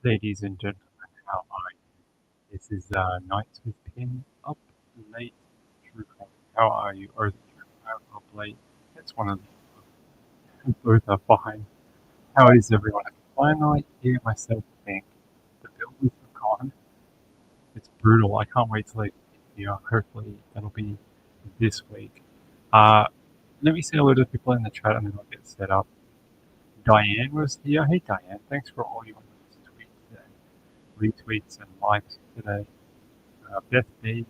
Ladies and gentlemen, how are you? This is Nights with Pin, up late, true crime. How are you? Or is it true crime up late? It's one of the both are fine. How is everyone? I finally hear myself think the builders are gone. It's brutal. I can't wait till they get here. Hopefully that'll be this week. Uh, Let me say hello to the people in the chat and then I'll get set up. Diane was here. Hey Diane, thanks for all your tweets and retweets and likes today. Beth B,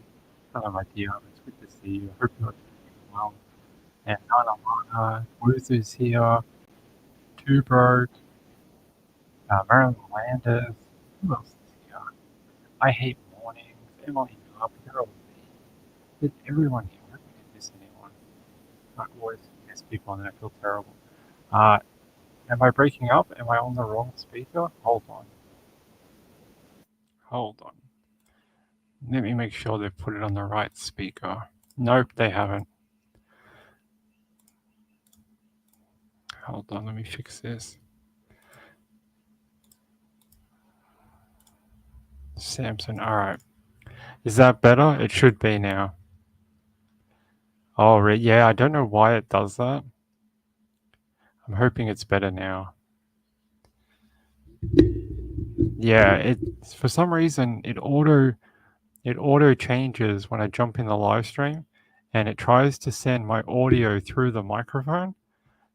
hello my dear, it's good to see you. I hope you're doing well. And Nana Mana, Ruth is here, Two Broke, Marilyn Landis, who else is here? I Hate Mornings, Emily Knob, Carol B. Did everyone here? I hope I didn't miss anyone. I always miss people and then I feel terrible. Uh, am I breaking up? Am I on the wrong speaker? Hold on. Hold on. Let me make sure they've put it on the right speaker. Nope, they haven't. Hold on, let me fix this. Samson, alright. Is that better? It should be now. Oh, yeah, I don't know why it does that. I'm hoping it's better now. Yeah, for some reason it auto changes when I jump in the live stream and it tries to send my audio through the microphone.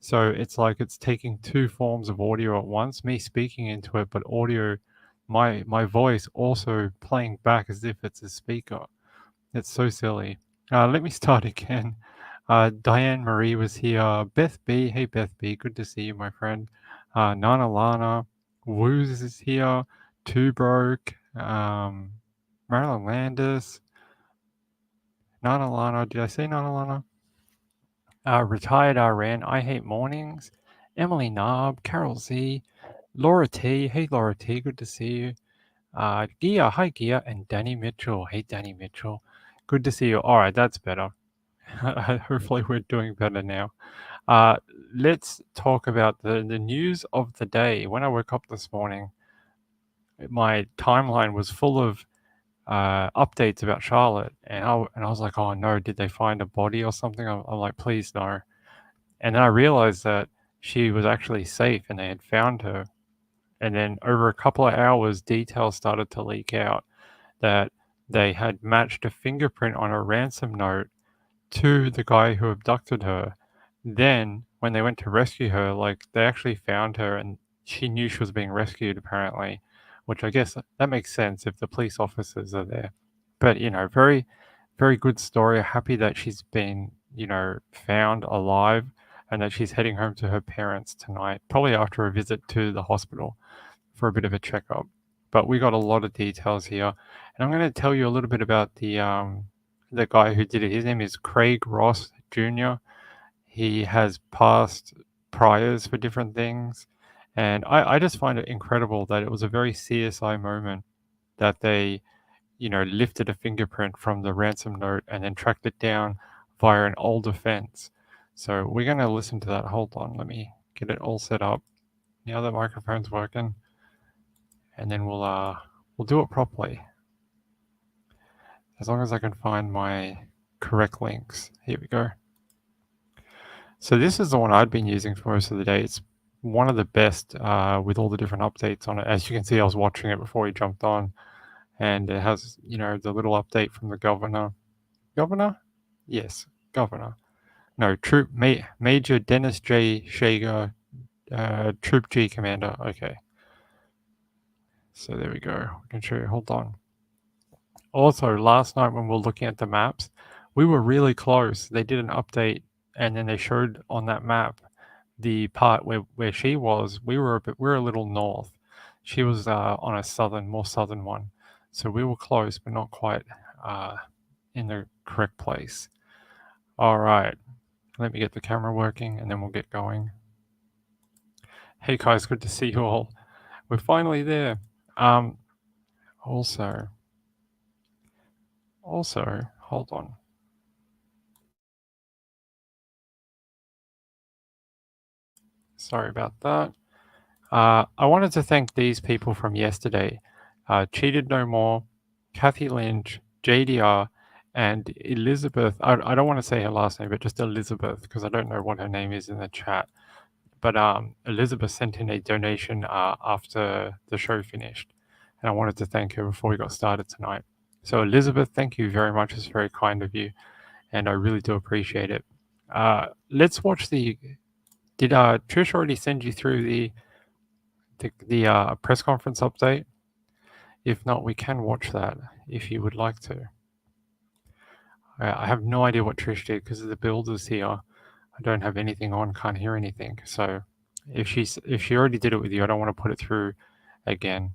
So it's like it's taking two forms of audio at once, me speaking into it, but audio, my voice also playing back as if it's a speaker. It's so silly. Let me start again. Diane Marie was here. Beth B. Hey, Beth B. Good to see you, my friend. Nana Lana. Woos is here. Two Broke. Marilyn Landis. Nana Lana. Did I say Nana Lana? Retired RN. I Hate Mornings. Emily Narb. Carol Z. Laura T. Hey, Laura T. Good to see you. Gia. Hi, Gia. And Danny Mitchell. Hey, Danny Mitchell. Good to see you. All right, that's better. Hopefully we're doing better now. Let's talk about the news of the day. When I woke up this morning, my timeline was full of updates about Charlotte, and I was like, oh no, did they find a body or something? I'm like, please no. And then I realized that she was actually safe and they had found her. And then over a couple of hours, details started to leak out that they had matched a fingerprint on a ransom note to the guy who abducted her. Then, when they went to rescue her, like, they actually found her and she knew she was being rescued, apparently, which I guess that makes sense if the police officers are there. But, very, very good story. Happy that she's been, found alive and that she's heading home to her parents tonight, probably after a visit to the hospital for a bit of a checkup. But we got a lot of details here. And I'm going to tell you a little bit about the guy who did it. His name is Craig Ross Jr. He has past priors for different things. And I just find it incredible that it was a very CSI moment that they, lifted a fingerprint from the ransom note and then tracked it down via an old offense. So we're going to listen to that. Hold on, let me get it all set up. Now the microphone's working. And then we'll do it properly. As long as I can find my correct links. Here we go. So this is the one I'd been using for most of the day. It's one of the best with all the different updates on it. As you can see, I was watching it before he jumped on. And it has, the little update from the governor. Governor? Yes, governor. No, Major Dennis J. Shager, Troop G Commander. Okay. So there we go. I can show you. Hold on. Also, last night when we were looking at the maps, we were really close. They did an update, and then they showed on that map the part where she was. We were a little north. She was on a more southern one. So we were close, but not quite in the correct place. All right. Let me get the camera working, and then we'll get going. Hey guys, good to see you all. We're finally there. Also, hold on. Sorry about that. I wanted to thank these people from yesterday. Cheated No More, Kathy Lynch, JDR, and Elizabeth. I don't want to say her last name, but just Elizabeth, because I don't know what her name is in the chat. But Elizabeth sent in a donation after the show finished, and I wanted to thank her before we got started tonight. So Elizabeth, thank you very much. It's very kind of you, and I really do appreciate it. Let's watch the. Did Trish already send you through the press conference update? If not, we can watch that if you would like to. I have no idea what Trish did because the builders here. I don't have anything on, can't hear anything. So if she already did it with you, I don't want to put it through again.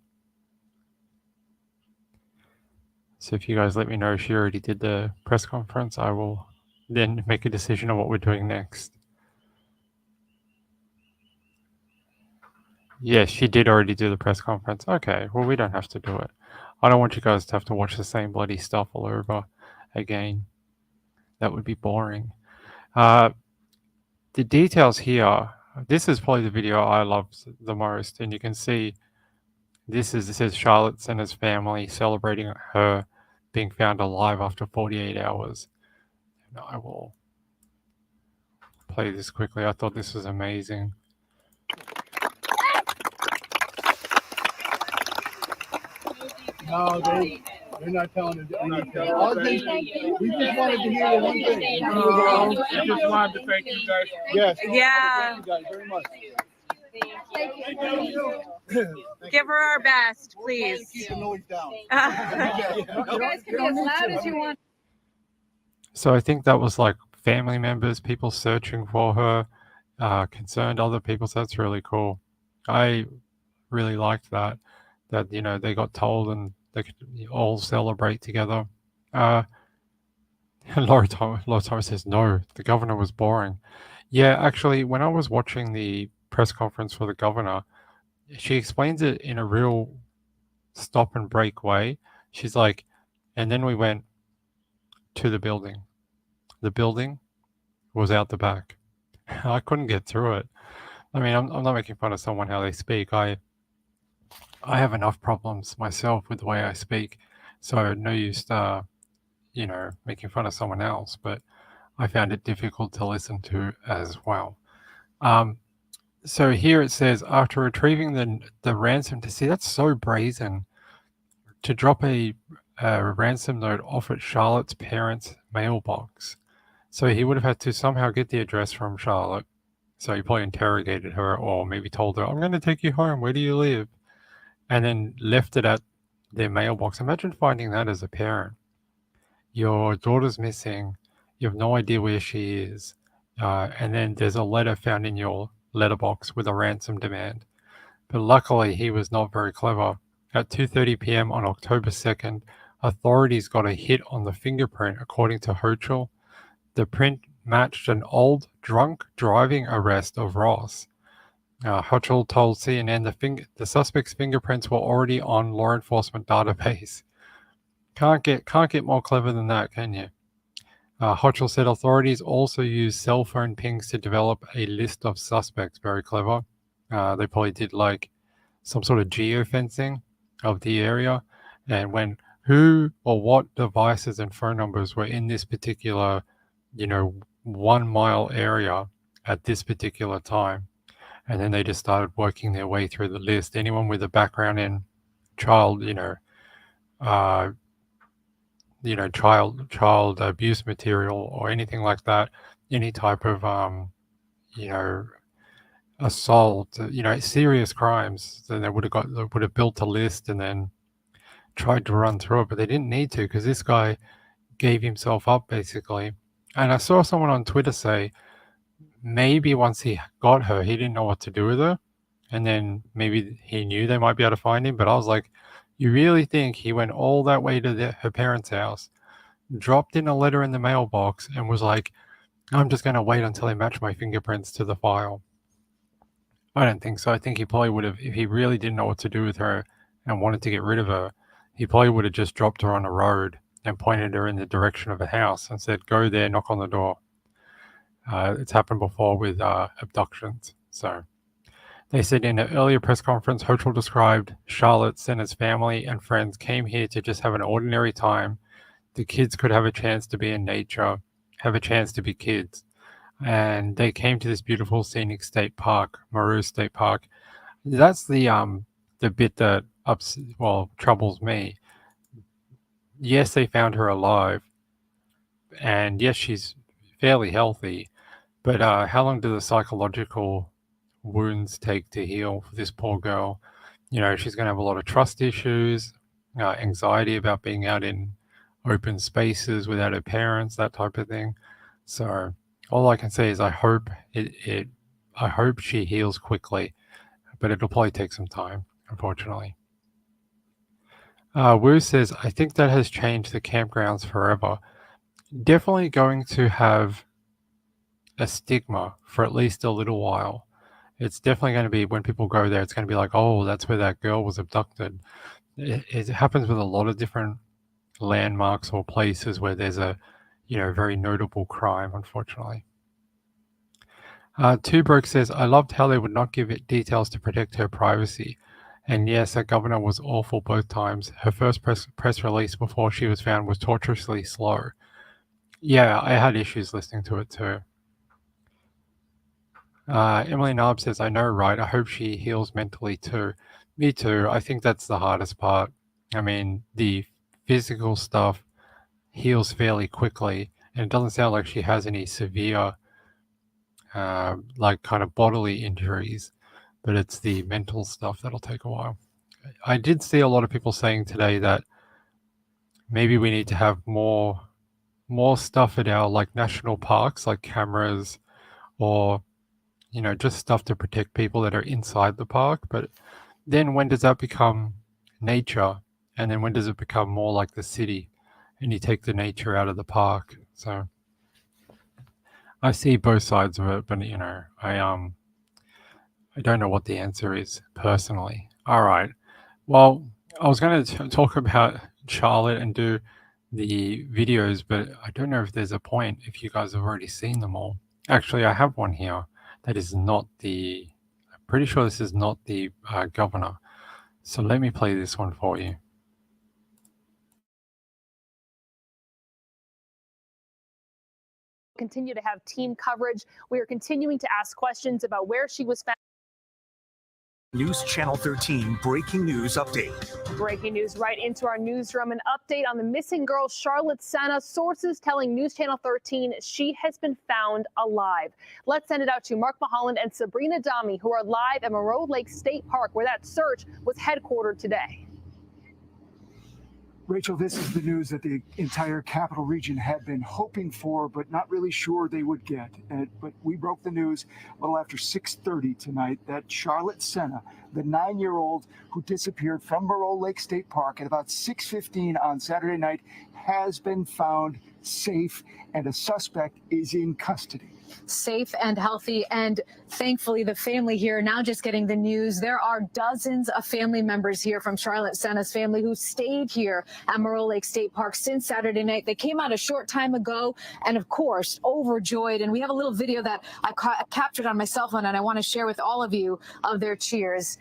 So if you guys let me know if she already did the press conference, I will then make a decision on what we're doing next. Yes, she did already do the press conference. Okay, well, we don't have to do it. I don't want you guys to have to watch the same bloody stuff all over again. That would be boring. The details here, this is probably the video I love the most, and you can see it says Charlotte Sena's family celebrating her being found alive after 48 hours. And I will play this quickly. I thought this was amazing. No, they're not telling us anything. We just wanted to hear the one thing. I just wanted to thank you guys. Yes. Yeah. Thank you guys very much. Give her our best, please. Keep the noise down. You guys can be as loud as you want. So I think that was like family members, people searching for her, concerned other people. So that's really cool. I really liked that they got told and they could all celebrate together. Laura Thomas says, no, the governor was boring. Yeah, actually, when I was watching the press conference for the governor, she explains it in a real stop and break way. She's like, and then we went to the building. The building was out the back. I couldn't get through it. I mean, I'm not making fun of someone how they speak. I have enough problems myself with the way I speak, so no use, making fun of someone else. But I found it difficult to listen to as well. So here it says, after retrieving the ransom, to see that's so brazen, to drop a ransom note off at Charlotte's parents' mailbox. So he would have had to somehow get the address from Charlotte. So he probably interrogated her or maybe told her, I'm going to take you home. Where do you live? And then left it at their mailbox. Imagine finding that as a parent. Your daughter's missing. You have no idea where she is. And then there's a letter found in your letterbox with a ransom demand. But luckily, he was not very clever. At 2:30 p.m. on October 2nd, authorities got a hit on the fingerprint, according to Hochul. The print matched an old drunk driving arrest of Ross. Hochul told CNN the suspect's fingerprints were already on law enforcement database. Can't get more clever than that, can you? Hochul said authorities also used cell phone pings to develop a list of suspects. Very clever. They probably did like some sort of geofencing of the area and when who or what devices and phone numbers were in this particular, 1 mile area at this particular time. And then they just started working their way through the list. Anyone with a background in child abuse material or anything like that, any type of, assault, serious crimes, then they would have built a list and then tried to run through it, but they didn't need to because this guy gave himself up basically. And I saw someone on Twitter say maybe once he got her, he didn't know what to do with her. And then maybe he knew they might be able to find him. But I was like, you really think he went all that way to her parents' house, dropped in a letter in the mailbox, and was like, I'm just going to wait until they match my fingerprints to the file? I don't think so. I think he probably would have, if he really didn't know what to do with her and wanted to get rid of her, he probably would have just dropped her on a road and pointed her in the direction of a house and said, go there, knock on the door. It's happened before with abductions. So They said in an earlier press conference, Hochul described Charlotte Sena's family and friends came here to just have an ordinary time. The kids could have a chance to be in nature, have a chance to be kids. And they came to this beautiful scenic state park, Maru State Park. That's the bit that troubles me. Yes, they found her alive, and yes, she's fairly healthy, but how long do the psychological wounds take to heal for this poor girl? You know, she's going to have a lot of trust issues, anxiety about being out in open spaces without her parents, that type of thing. So all I can say is I hope I hope she heals quickly, but it'll probably take some time, unfortunately. Wu says, I think that has changed the campgrounds forever. Definitely going to have a stigma for at least a little while. It's definitely going to be, when people go there, it's going to be like, oh, that's where that girl was abducted. It happens with a lot of different landmarks or places where there's a, very notable crime, unfortunately. Two Broke says, I loved how they would not give it details to protect her privacy. And yes, that governor was awful both times. Her first press release before she was found was torturously slow. Yeah, I had issues listening to it too. Emily Narb says, I know, right? I hope she heals mentally too. Me too. I think that's the hardest part. I mean, the physical stuff heals fairly quickly, and it doesn't sound like she has any severe, kind of bodily injuries, but it's the mental stuff that'll take a while. I did see a lot of people saying today that maybe we need to have more stuff at our national parks, like cameras or just stuff to protect people that are inside the park. But then when does that become nature? And then when does it become more like the city and you take the nature out of the park? So I see both sides of it, but I don't know what the answer is personally. All right. Well, I was going to talk about Charlotte and do the videos, but I don't know if there's a point if you guys have already seen them all. Actually, I have one here that is not I'm pretty sure this is not the governor. So let me play this one for you. Continue to have team coverage. We are continuing to ask questions about where she was found. News Channel 13 breaking news update. Breaking news right into our newsroom. An update on the missing girl, Charlotte Sena. Sources telling News Channel 13 she has been found alive. Let's send it out to Mark Mulholland and Sabrina Dami, who are live at Moreau Lake State Park, where that search was headquartered today. Rachel, this is the news that the entire capital region had been hoping for, but not really sure they would get. But we broke the news a little after 6:30 tonight that Charlotte Sena, the 9-year-old who disappeared from Moreau Lake State Park at about 6:15 on Saturday night, has been found safe, and a suspect is in custody. Safe and healthy, and thankfully the family here now just getting the news. There are dozens of family members here from Charlotte Sena's family who stayed here at Moreau Lake State Park since Saturday night. They came out a short time ago and of course overjoyed, and we have a little video that I captured on my cell phone and I want to share with all of you of their cheers.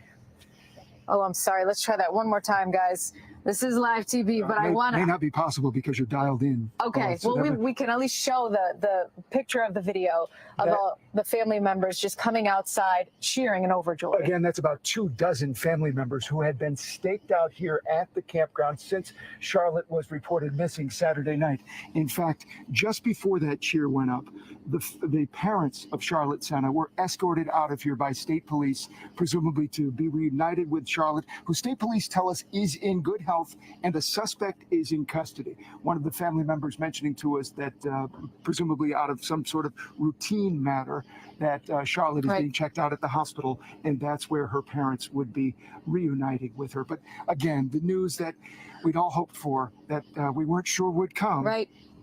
Oh, I'm sorry, let's try that one more time, guys. This is live TV, but I want to... May not be possible because you're dialed in. Okay, well, we can at least show the picture of the video of all the family members just coming outside, cheering and overjoyed. Again, that's about 24 family members who had been staked out here at the campground since Charlotte was reported missing Saturday night. In fact, just before that cheer went up, the parents of Charlotte Sena were escorted out of here by state police, presumably to be reunited with Charlotte, who state police tell us is in good health, and the suspect is in custody. One of the family members mentioning to us that presumably out of some sort of routine matter that Charlotte is being checked out at the hospital, and that's where her parents would be reuniting with her. But again, the news that we'd all hoped for, that we weren't sure would come,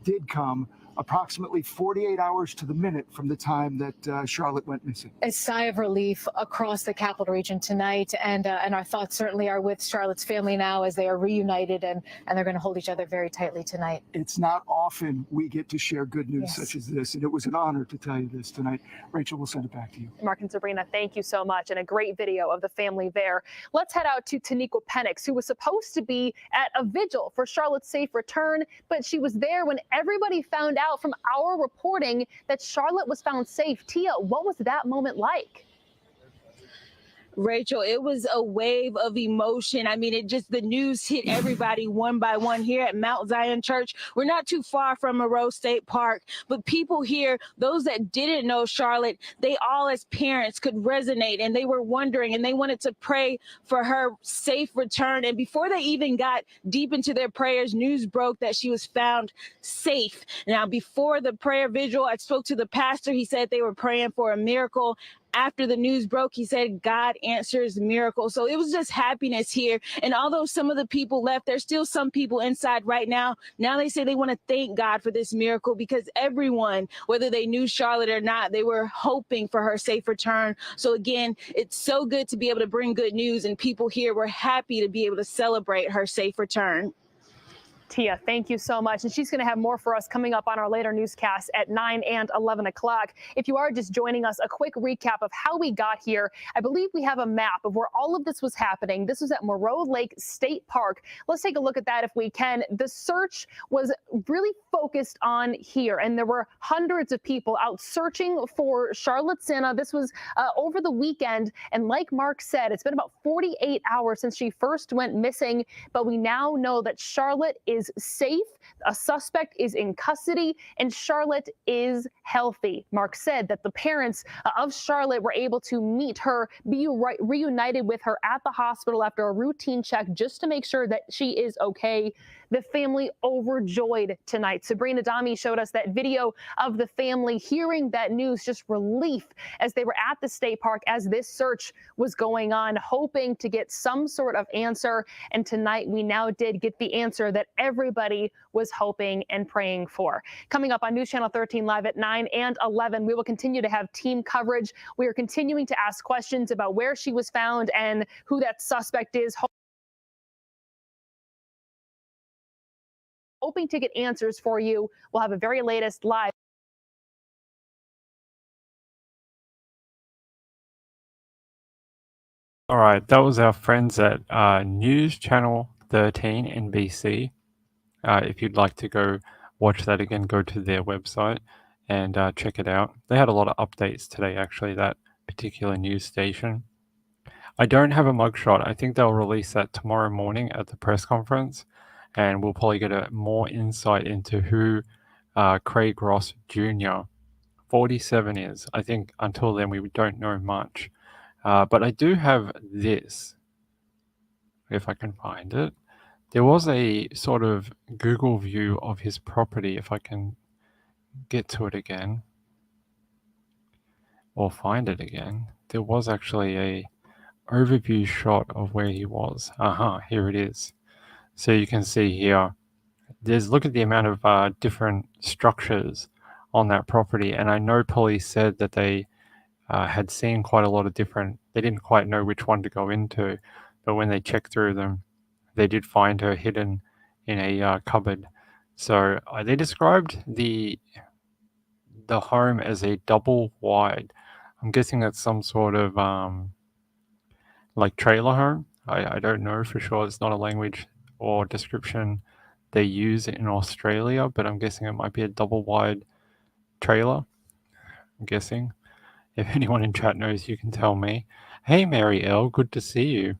did come approximately 48 hours to the minute from the time that Charlotte went missing. A sigh of relief across the capital region tonight, and our thoughts certainly are with Charlotte's family now as they are reunited, and they're going to hold each other very tightly tonight. It's not often we get to share good news Yes. such as this, and it was an honor to tell you this tonight. Rachel, we'll send it back to you. Mark and Sabrina, thank you so much, and a great video of the family there. Let's head out to Taniqua Penix, who was supposed to be at a vigil for Charlotte's safe return, but she was there when everybody found out from our reporting that Charlotte was found safe. Tia, what was that moment like? Rachel, it was a wave of emotion. I mean, the news hit everybody one by one here at Mount Zion Church. We're not too far from Monroe State Park, but people here, those that didn't know Charlotte, they all as parents could resonate, and they were wondering, and they wanted to pray for her safe return. And before they even got deep into their prayers, news broke that she was found safe. Now, before the prayer vigil, I spoke to the pastor. He said they were praying for a miracle. After the news broke, he said God answers miracles. So it was just happiness here. And although some of the people left, there's still some people inside right now. Now they say they want to thank God for this miracle, because everyone, whether they knew Charlotte or not, they were hoping for her safe return. So again, it's so good to be able to bring good news, and people here were happy to be able to celebrate her safe return. Tia, thank you so much. And she's going to have more for us coming up on our later newscasts at 9 and 11 o'clock. If you are just joining us, a quick recap of how we got here. I believe we have a map of where all of this was happening. This was at Monroe Lake State Park. Let's take a look at that if we can. The search was really focused on here, and there were hundreds of people out searching for Charlotte Sena. This was over the weekend, and like Mark said, it's been about 48 hours since she first went missing, but we now know that Charlotte is safe, a suspect is in custody, and Charlotte is healthy. Mark said that the parents of Charlotte were able to meet her, be reunited with her at the hospital after a routine check just to make sure that she is okay. The family overjoyed tonight. Sabrina Dami showed us that video of the family hearing that news, just relief as they were at the state park as this search was going on, hoping to get some sort of answer. And tonight we now did get the answer that everybody was hoping and praying for. Coming up on News Channel 13 Live at 9 and 11, we will continue to have team coverage. We are continuing to ask questions about where she was found and who that suspect is. Hoping to get answers for you. We'll have a very latest live. All right, that was our friends at News Channel 13 NBC. If you'd like to go watch that again, go to their website and check it out. They had a lot of updates today, actually, that particular news station. I don't have a mugshot. I think they'll release that tomorrow morning at the press conference, and we'll probably get a more insight into who Craig Ross Jr., 47 is. I think until then we don't know much. But I do have this, if I can find it. There was a sort of Google view of his property, if I can get to it again, or find it again. There was actually a overview shot of where he was. Here it is. So you can see here, look at the amount of different structures on that property. And I know police said that they had seen quite a lot of different, they didn't quite know which one to go into, but when they checked through them, they did find her hidden in a cupboard. So they described the home as a double wide. I'm guessing that's some sort of like trailer home. I don't know for sure. It's not a language or description they use in Australia, but I'm guessing it might be a double wide trailer. I'm guessing. If anyone in chat knows, you can tell me. Hey, Mary L, good to see you.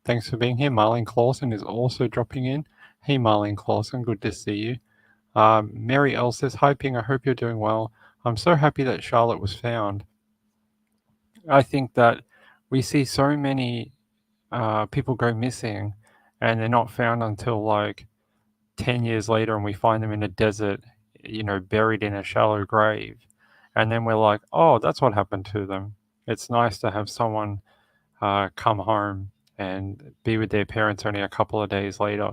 Thanks for being here. Marlene Clausen is also dropping in. Hey, Marlene Clausen, good to see you. Mary L says, hi, Ping, I hope you're doing well. I'm so happy that Charlotte was found. I think that we see so many people go missing and they're not found until like 10 years later, and we find them in a desert, buried in a shallow grave. And then we're like, oh, that's what happened to them. It's nice to have someone come home and be with their parents only a couple of days later.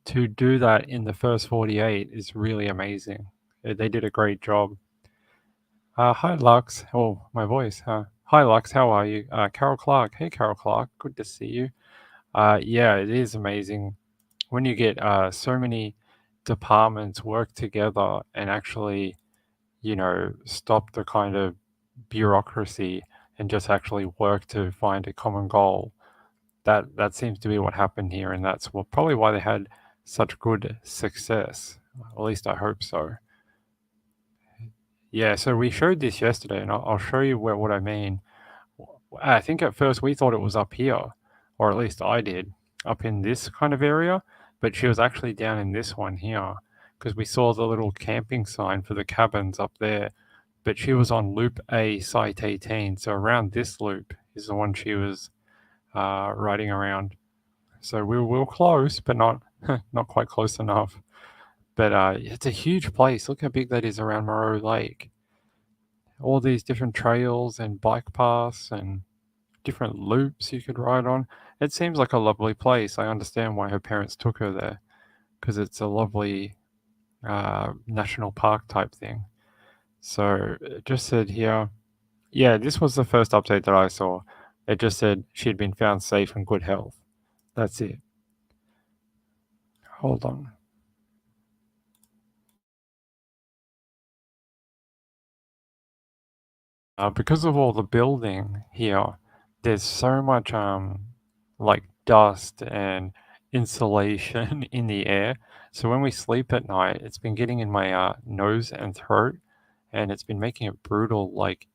To do that in the first 48 is really amazing. They did a great job. Hi, Lux. Oh, my voice. Hi, Lux. How are you? Carol Clark. Hey, Carol Clark. Good to see you. Yeah, it is amazing when you get so many departments work together and actually, stop the kind of bureaucracy and just actually work to find a common goal. That seems to be what happened here, and that's probably why they had such good success. At least I hope so. Yeah, so we showed this yesterday, and I'll show you what I mean. I think at first we thought it was up here, or at least I did, up in this kind of area, but she was actually down in this one here, because we saw the little camping sign for the cabins up there, but she was on loop A, site 18, so around this loop is the one she was riding around. So we were close, but not not quite close enough. But it's a huge place. Look how big that is around Moreau Lake. All these different trails and bike paths and different loops you could ride on. It seems like a lovely place. I understand why her parents took her there, because it's a lovely national park type thing. So it just said here, yeah, this was the first update that I saw. It just said she had been found safe and good health. That's it. Hold on. Because of all the building here, there's so much like dust and insulation in the air. So when we sleep at night, it's been getting in my nose and throat, and it's been making it brutal. Like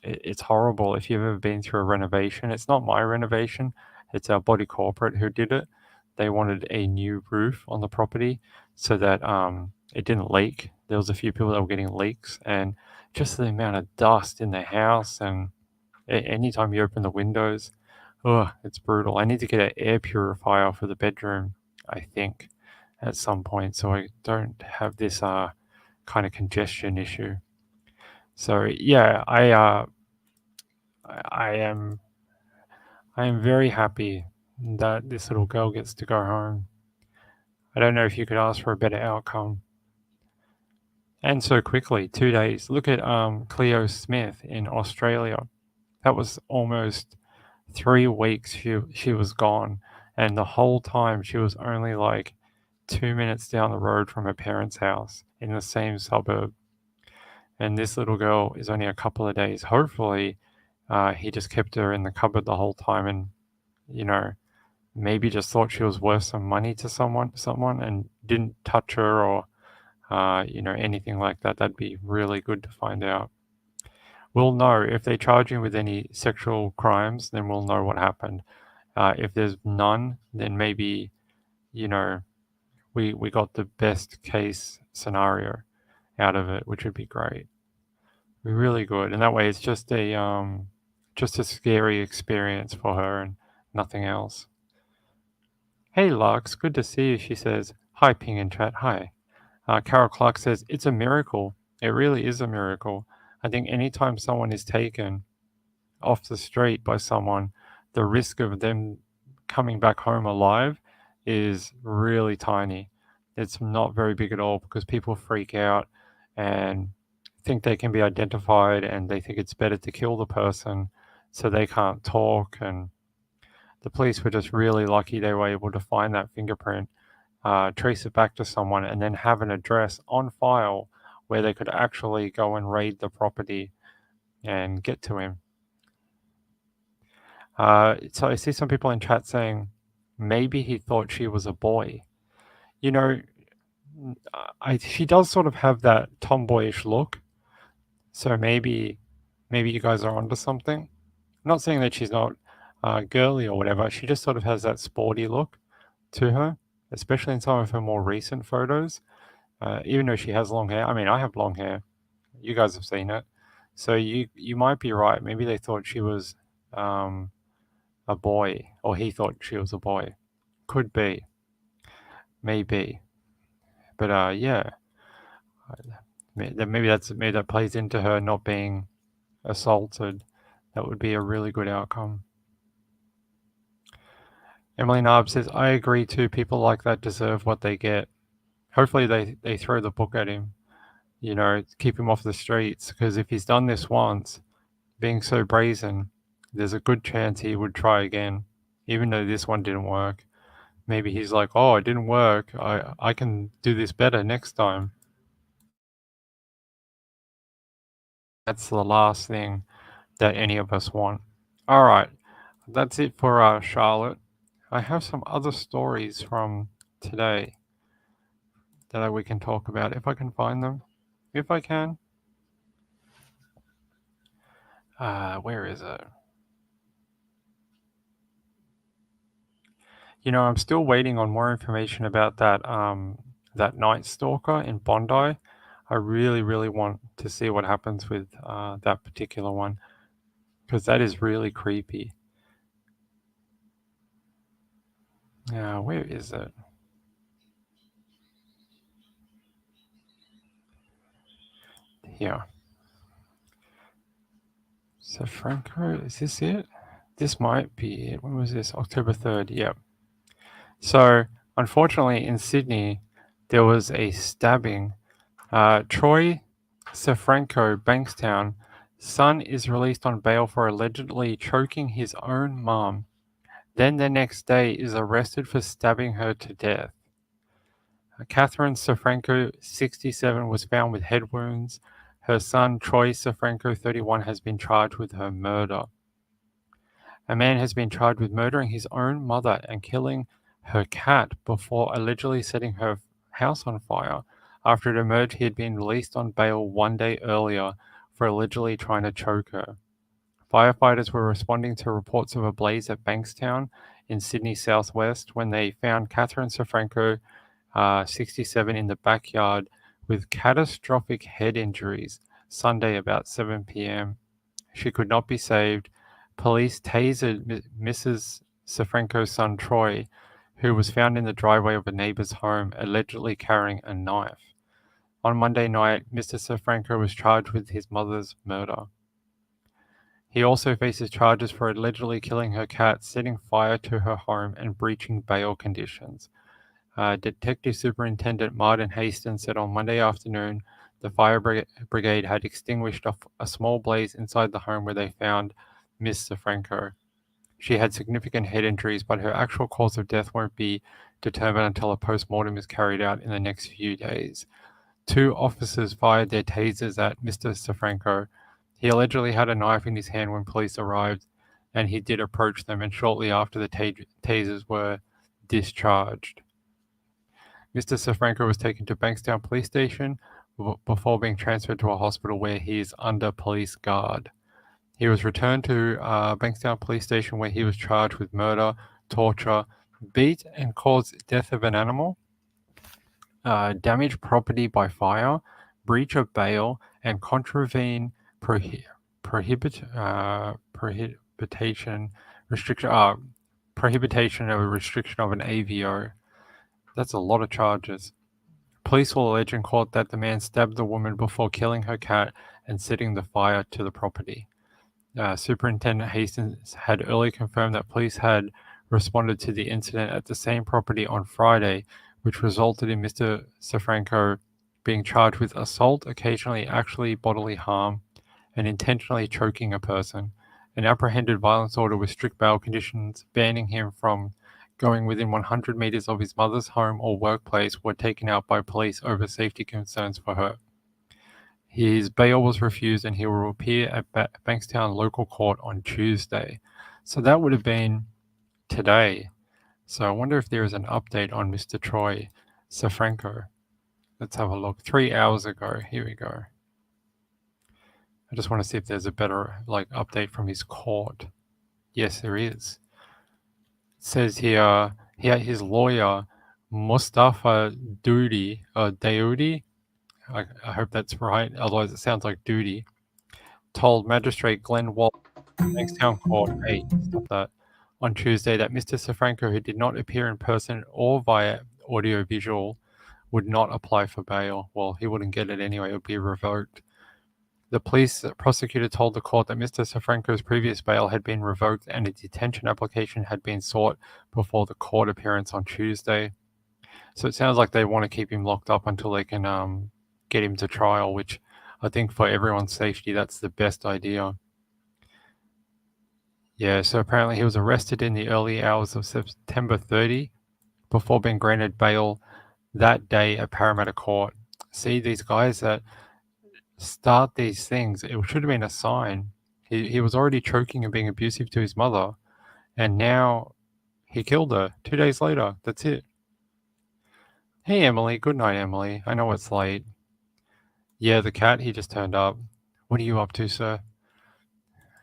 it's horrible. If you've ever been through a renovation, it's not my renovation. It's our body corporate who did it. They wanted a new roof on the property so that it didn't leak. There was a few people that were getting leaks, and just the amount of dust in the house, and anytime you open the windows, it's brutal. I need to get an air purifier for the bedroom, I think, at some point, so I don't have this kind of congestion issue. So yeah, I am very happy that this little girl gets to go home. I don't know if you could ask for a better outcome. And so quickly, 2 days. Look at Cleo Smith in Australia. That was almost 3 weeks she was gone, and the whole time she was only like 2 minutes down the road from her parents' house in the same suburb. And this little girl is only a couple of days. Hopefully, he just kept her in the cupboard the whole time, and maybe just thought she was worth some money to someone, and didn't touch her or anything like that. That'd be really good to find out. We'll know if they charge him with any sexual crimes, then we'll know what happened. If there's none, then maybe, we got the best case scenario out of it, which would be great. Be really good, and that way it's just a scary experience for her and nothing else. Hey Lux, good to see you, she says. Hi Ping in chat, hi. Carol Clark says, it's a miracle. It really is a miracle. I think anytime someone is taken off the street by someone, the risk of them coming back home alive is really tiny. It's not very big at all, because people freak out and think they can be identified, and they think it's better to kill the person so they can't talk. And the police were just really lucky they were able to find that fingerprint, trace it back to someone, and then have an address on file where they could actually go and raid the property and get to him. So I see some people in chat saying maybe he thought she was a boy. She does sort of have that tomboyish look, so maybe you guys are onto something. I'm not saying that she's not girly or whatever. She just sort of has that sporty look to her, especially in some of her more recent photos. Even though she has long hair. I mean, I have long hair. You guys have seen it. So you might be right. Maybe they thought she was a boy, or he thought she was a boy. Could be. Maybe. But yeah. Maybe that plays into her not being assaulted. That would be a really good outcome. Emily Narb says, I agree too. People like that deserve what they get. Hopefully they throw the book at him. keep him off the streets. Because if he's done this once, being so brazen, there's a good chance he would try again, even though this one didn't work. Maybe he's like, oh, it didn't work. I can do this better next time. That's the last thing that any of us want. All right, that's it for Charlotte. I have some other stories from today that we can talk about if I can find them. If I can. Where is it? I'm still waiting on more information about that Night Stalker in Bondi. I really, really want to see what happens with that particular one, because that is really creepy. Where is it? Here. So Franco, is this it? This might be it. When was this? October 3rd. Yep. So, unfortunately, in Sydney, there was a stabbing. Troy Safranco, Bankstown, son is released on bail for allegedly choking his own mom. Then the next day is arrested for stabbing her to death. Catherine Safranco, 67, was found with head wounds. Her son, Troy Safranco, 31, has been charged with her murder. A man has been charged with murdering his own mother and killing her cat before allegedly setting her house on fire. After it emerged he had been released on bail 1 day earlier for allegedly trying to choke her. Firefighters were responding to reports of a blaze at Bankstown in Sydney southwest when they found Catherine Safranco, 67, in the backyard with catastrophic head injuries Sunday about 7 p.m. She could not be saved. Police tasered Mrs. Safranco's son Troy, who was found in the driveway of a neighbor's home, allegedly carrying a knife. On Monday night, Mr. Safranco was charged with his mother's murder. He also faces charges for allegedly killing her cat, setting fire to her home, and breaching bail conditions. Detective Superintendent Martin Hastings said on Monday afternoon the fire brigade had extinguished a small blaze inside the home where they found Miss Safranco. She had significant head injuries, but her actual cause of death won't be determined until a post-mortem is carried out in the next few days. 2 officers fired their tasers at Mr. Safranco. He allegedly had a knife in his hand when police arrived, and he did approach them, and shortly after the tasers were discharged. Mr. Safranco was taken to Bankstown Police Station before being transferred to a hospital where he is under police guard. He was returned to Bankstown Police Station where he was charged with murder, torture, beat and cause death of an animal, damage property by fire, breach of bail, and contravene prohibition of a restriction of an AVO. That's a lot of charges. Police will allege in court that the man stabbed the woman before killing her cat and setting the fire to the property. Superintendent Hastings had earlier confirmed that police had responded to the incident at the same property on Friday, which resulted in Mr. Safranco being charged with assault, occasionally actually bodily harm, and intentionally choking a person. An apprehended violence order with strict bail conditions banning him from going within 100 meters of his mother's home or workplace were taken out by police over safety concerns for her. His bail was refused and he will appear at Bankstown local court on Tuesday. So that would have been today. So I wonder if there is an update on Mr. Troy Safranco. Let's have a look. 3 hours ago. Here we go. I just want to see if there's a better update from his court. Yes, there is. It says here, his lawyer, Mustafa Daoudi, I hope that's right, otherwise it sounds like duty, told Magistrate Glenn Walt, Bankstown Court 8, stop that, on Tuesday that Mr. Safranco, who did not appear in person or via audio-visual, would not apply for bail. Well, he wouldn't get it anyway, it would be revoked. The police prosecutor told the court that Mr. Safranco's previous bail had been revoked and a detention application had been sought before the court appearance on Tuesday. So it sounds like they want to keep him locked up until they can get him to trial, which I think for everyone's safety, that's the best idea. Yeah, so apparently he was arrested in the early hours of September 30 before being granted bail that day at Parramatta Court. See, these guys that start these things, it should have been a sign. He was already choking and being abusive to his mother, and now he killed her 2 days later. That's it. Hey, Emily. Good night, Emily. I know it's late. Yeah, the cat, he just turned up. What are you up to, sir?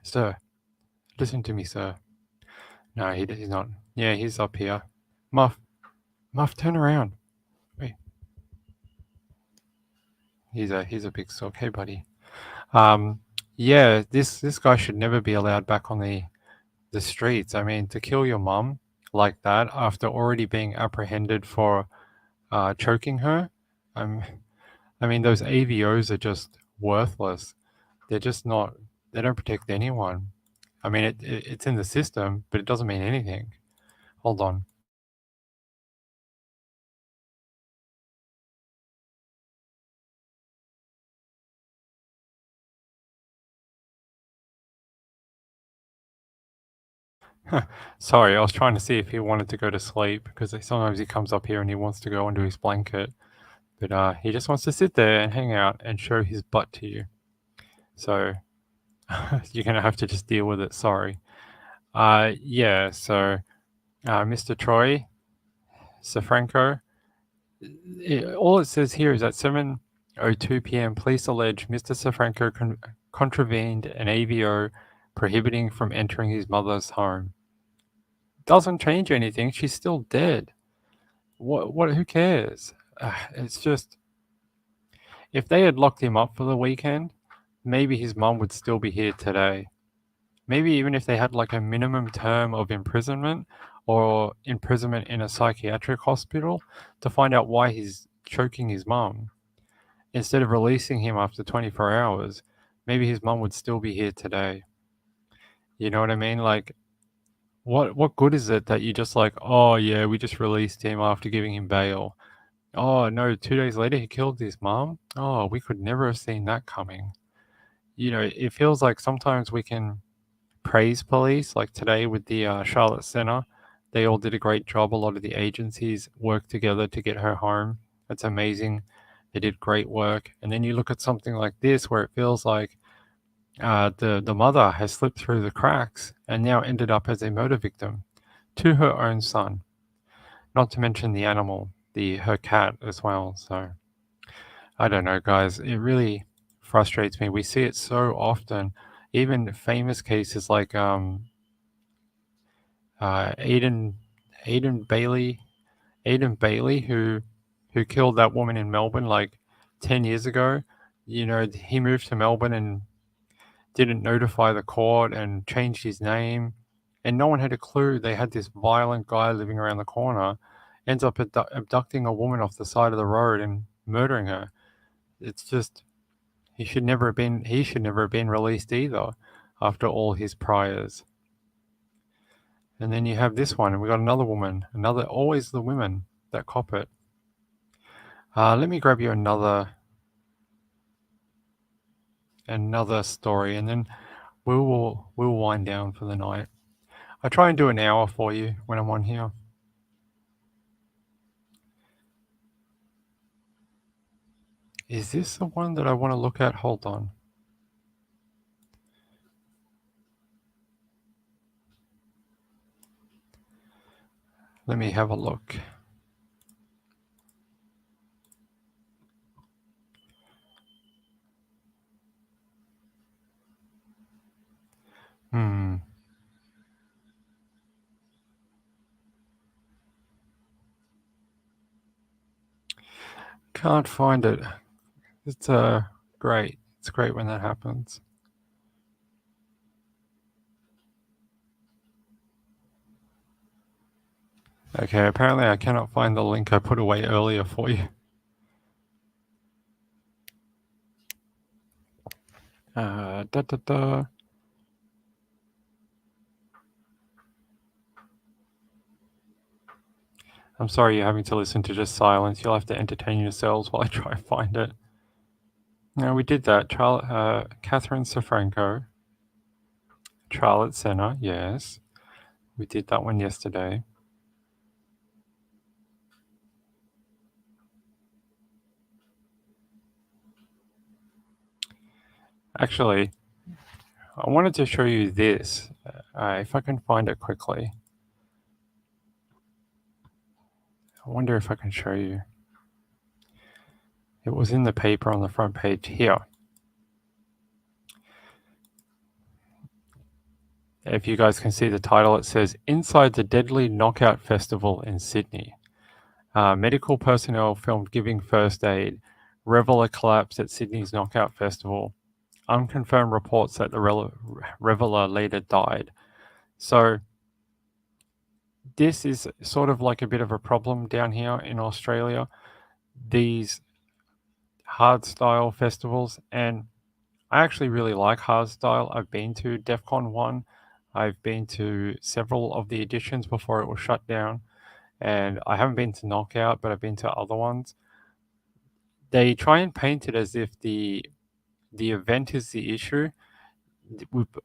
Sir, listen to me, sir. No, he's not. Yeah, he's up here. Muff, turn around. Wait. He's a big sock. Hey, buddy. Yeah, this guy should never be allowed back on the streets. I mean, to kill your mum like that after already being apprehended for choking her. I mean, those AVOs are just worthless. They're just not. They don't protect anyone. I mean, it's in the system, but it doesn't mean anything. Hold on. Sorry, I was trying to see if he wanted to go to sleep because sometimes he comes up here and he wants to go under his blanket, but he just wants to sit there and hang out and show his butt to you. So you're gonna have to just deal with it. Sorry. Yeah. So Mr. Troy Safranco. All it says here is at 7:02 p.m. Police allege Mr. Safranco contravened an AVO prohibiting from entering his mother's home. Doesn't change anything. She's still dead. What? Who cares? It's just, if they had locked him up for the weekend, maybe his mum would still be here today. Maybe even if they had like a minimum term of imprisonment or imprisonment in a psychiatric hospital to find out why he's choking his mum, instead of releasing him after 24 hours, maybe his mum would still be here today. You know what I mean? Like, what good is it that you just like, oh yeah, we just released him after giving him bail. Oh no, 2 days later he killed his mom? Oh, we could never have seen that coming. You know, it feels like sometimes we can praise police, like today with the Charlotte Sena. They all did a great job. A lot of the agencies worked together to get her home. That's amazing. They did great work. And then you look at something like this where it feels like the mother has slipped through the cracks and now ended up as a murder victim to her own son. Not to mention the animal, her cat as well. So I don't know, guys. It really frustrates me. We see it so often. Even famous cases like Aidan Bailey, who killed that woman in Melbourne like 10 years ago. You know, he moved to Melbourne and didn't notify the court and changed his name, and no one had a clue. They had this violent guy living around the corner, ends up abducting a woman off the side of the road and murdering her. It's just, he should never have been released either after all his priors. And then you have this one, and we got another woman, always the women that cop it. Let me grab you another story, and then we'll wind down for the night. I try and do an hour for you when I'm on here. Is this the one that I want to look at? Hold on. Let me have a look. Can't find it. It's great. It's great when that happens. Okay, apparently I cannot find the link I put away earlier for you. I'm sorry you're having to listen to just silence. You'll have to entertain yourselves while I try and find it. No, we did that. Catherine Safranco, Charlotte Sena, yes. We did that one yesterday. Actually, I wanted to show you this, if I can find it quickly. I wonder if I can show you. It was in the paper on the front page here. If you guys can see the title, it says, Inside the Deadly Knockout Festival in Sydney. Medical personnel filmed giving first aid. Reveller collapsed at Sydney's Knockout Festival. Unconfirmed reports that the reveller later died. So this is sort of like a bit of a problem down here in Australia. These hardstyle festivals, and I actually really like hardstyle. I've been to DEF CON 1. I've been to several of the editions before it was shut down. And I haven't been to Knockout, but I've been to other ones. They try and paint it as if the event is the issue.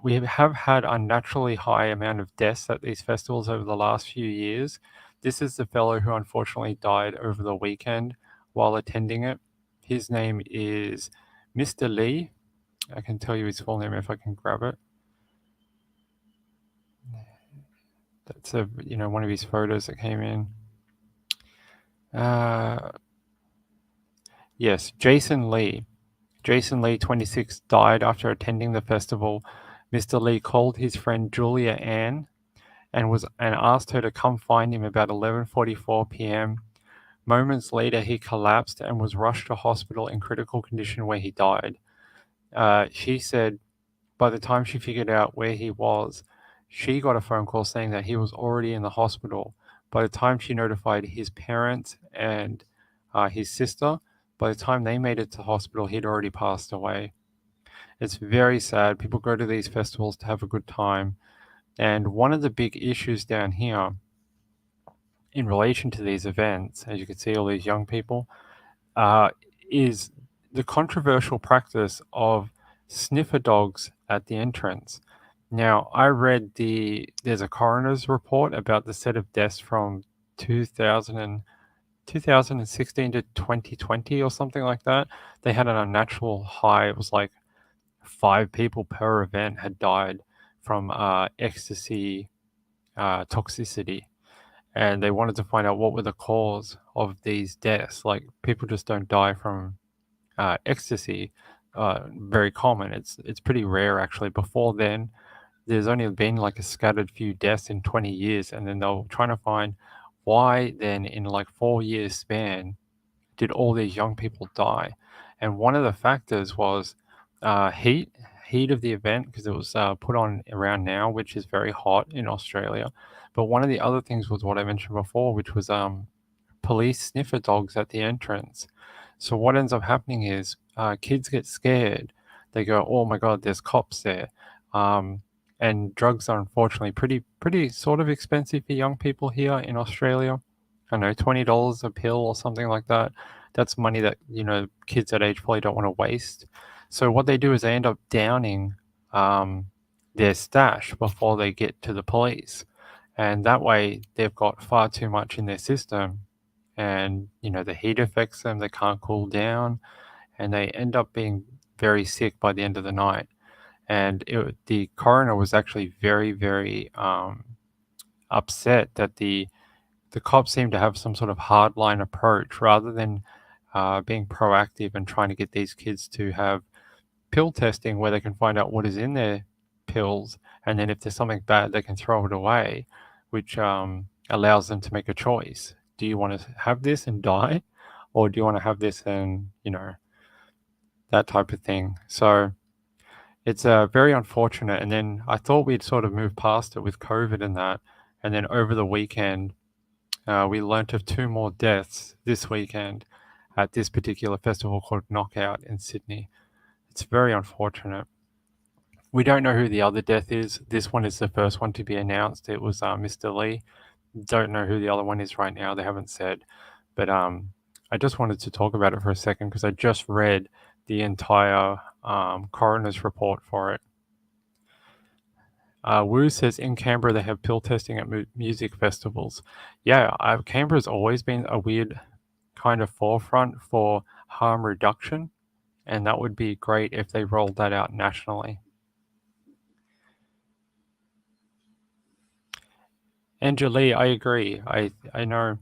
We have had unnaturally high amount of deaths at these festivals over the last few years. This is the fellow who unfortunately died over the weekend while attending it. His name is Mr. Lee. I can tell you his full name if I can grab it. That's one of his photos that came in. Yes, Jason Lee. Jason Lee, 26, died after attending the festival. Mr. Lee called his friend Julia Ann and asked her to come find him about 11:44 p.m. Moments later, he collapsed and was rushed to hospital in critical condition where he died. She said by the time she figured out where he was, she got a phone call saying that he was already in the hospital. By the time she notified his parents and his sister, by the time they made it to hospital, he'd already passed away. It's very sad. People go to these festivals to have a good time. And one of the big issues down here in relation to these events, as you can see all these young people, is the controversial practice of sniffer dogs at the entrance. Now, I read there's a coroner's report about the set of deaths from 2016 to 2020 or something like that. They had an unnatural high. It was like 5 people per event had died from ecstasy toxicity. And they wanted to find out what were the cause of these deaths. Like, people just don't die from ecstasy. Very common. It's pretty rare, actually. Before then, there's only been like a scattered few deaths in 20 years. And then they were trying to find why then in like 4 years span did all these young people die. And one of the factors was heat of the event, because it was put on around now, which is very hot in Australia. But one of the other things was what I mentioned before, which was police sniffer dogs at the entrance. So what ends up happening is kids get scared. They go, oh my God, there's cops there. And drugs are unfortunately pretty sort of expensive for young people here in Australia. I know, $20 a pill or something like that. That's money that, kids that age probably don't want to waste. So what they do is they end up downing their stash before they get to the police. And that way they've got far too much in their system. And, the heat affects them. They can't cool down. And they end up being very sick by the end of the night. And the coroner was actually very, very upset that the cops seem to have some sort of hardline approach rather than being proactive and trying to get these kids to have pill testing where they can find out what is in their pills, and then if there's something bad, they can throw it away, which allows them to make a choice. Do you want to have this and die, or do you want to have this and, that type of thing? So it's very unfortunate. And then I thought we'd sort of move past it with COVID and that. And then over the weekend, we learnt of 2 more deaths this weekend at this particular festival called Knockout in Sydney. It's very unfortunate. We don't know who the other death is. This one is the first one to be announced. It was Mr. Lee. Don't know who the other one is right now. They haven't said. But I just wanted to talk about it for a second because I just read the entire coroner's report for it. Wu says in Canberra they have pill testing at music festivals. Yeah, Canberra's always been a weird kind of forefront for harm reduction, and that would be great if they rolled that out nationally. Angelie, I agree. I know.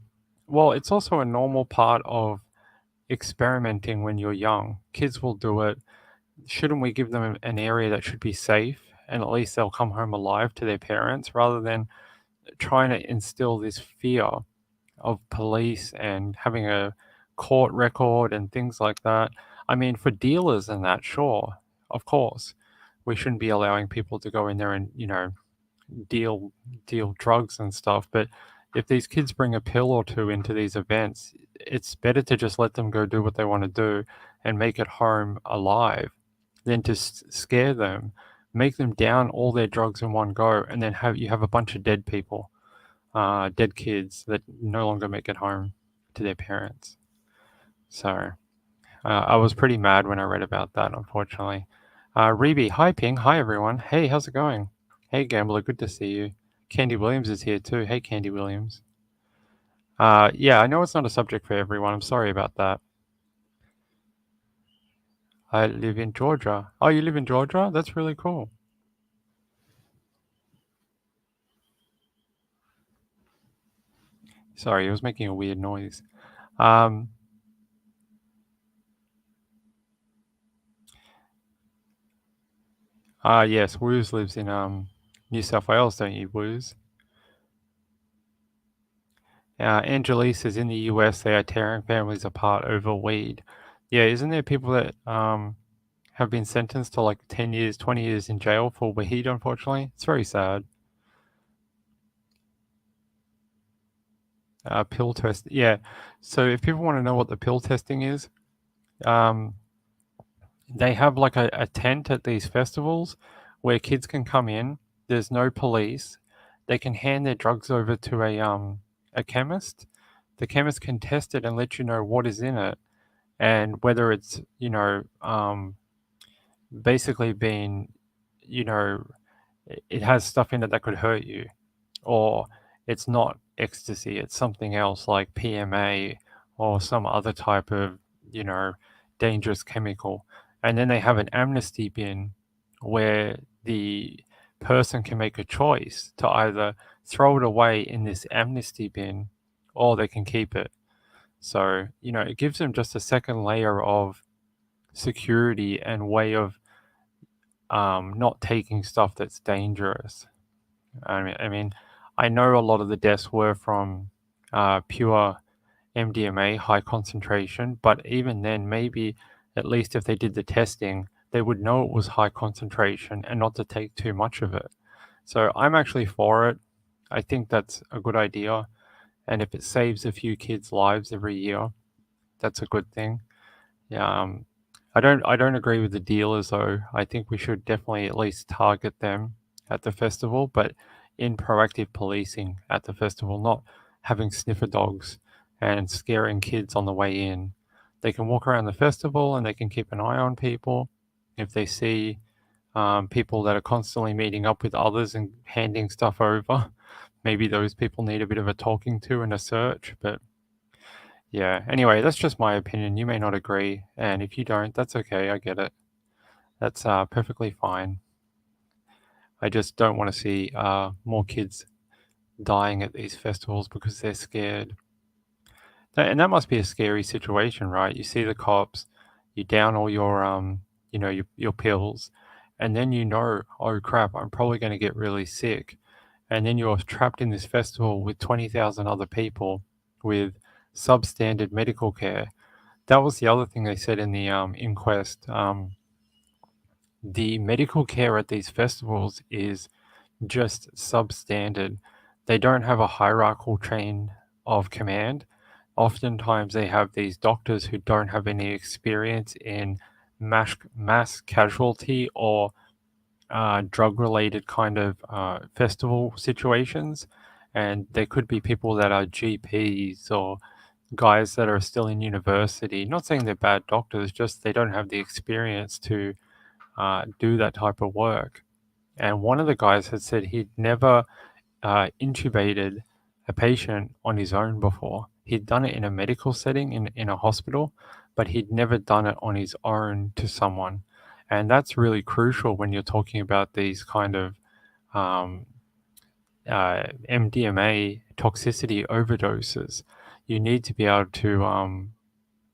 Well, it's also a normal part of experimenting when you're young. Kids will do it. Shouldn't we give them an area that should be safe, and at least they'll come home alive to their parents, rather than trying to instill this fear of police and having a court record and things like that? I mean, for dealers and that, sure, of course, we shouldn't be allowing people to go in there and, deal drugs and stuff. But if these kids bring a pill or two into these events, it's better to just let them go do what they want to do and make it home alive than to scare them, make them down all their drugs in one go, and then you have a bunch of dead people, dead kids that no longer make it home to their parents. So I was pretty mad when I read about that, unfortunately. Reby, hi Ping, hi everyone. Hey, how's it going? Hey Gambler, good to see you. Candy Williams is here too. Hey Candy Williams. Yeah, I know it's not a subject for everyone. I'm sorry about that. I live in Georgia. Oh, you live in Georgia? That's really cool. Sorry, it was making a weird noise. Yes, Woos lives in New South Wales, don't you, Woos? Angelique says in the US they are tearing families apart over weed. Yeah, isn't there people that have been sentenced to like 10 years, 20 years in jail for weed, unfortunately? It's very sad. Pill test. Yeah. So if people want to know what the pill testing is, they have like a tent at these festivals where kids can come in. There's no police. They can hand their drugs over to a chemist. The chemist can test it and let you know what is in it and whether it's, basically been, it has stuff in it that could hurt you, or it's not ecstasy, it's something else like PMA or some other type of, dangerous chemical. And then they have an amnesty bin where the person can make a choice to either throw it away in this amnesty bin or they can keep it. So, it gives them just a second layer of security and way of not taking stuff that's dangerous. I mean, I know a lot of the deaths were from pure MDMA, high concentration, but even then, maybe at least if they did the testing, they would know it was high concentration and not to take too much of it. So I'm actually for it. I think that's a good idea. And if it saves a few kids' lives every year, that's a good thing. Yeah, I don't agree with the dealers though. I think we should definitely at least target them at the festival, but in proactive policing at the festival, not having sniffer dogs and scaring kids on the way in. They can walk around the festival and they can keep an eye on people. If they see people that are constantly meeting up with others and handing stuff over, maybe those people need a bit of a talking to and a search. But yeah, anyway, that's just my opinion. You may not agree, and if you don't, that's okay. I get it. That's perfectly fine. I just don't want to see more kids dying at these festivals because they're scared. And that must be a scary situation, right? You see the cops, you down all your your pills, and then oh crap, I'm probably going to get really sick. And then you're trapped in this festival with 20,000 other people with substandard medical care. That was the other thing they said in the inquest. The medical care at these festivals is just substandard. They don't have a hierarchical chain of command. Oftentimes they have these doctors who don't have any experience in mass casualty or drug-related kind of festival situations. And there could be people that are GPs or guys that are still in university. Not saying they're bad doctors, just they don't have the experience to do that type of work. And one of the guys had said he'd never intubated a patient on his own before. He'd done it in a medical setting in a hospital, but he'd never done it on his own to someone. And that's really crucial when you're talking about these kind of MDMA toxicity overdoses. You need to be able to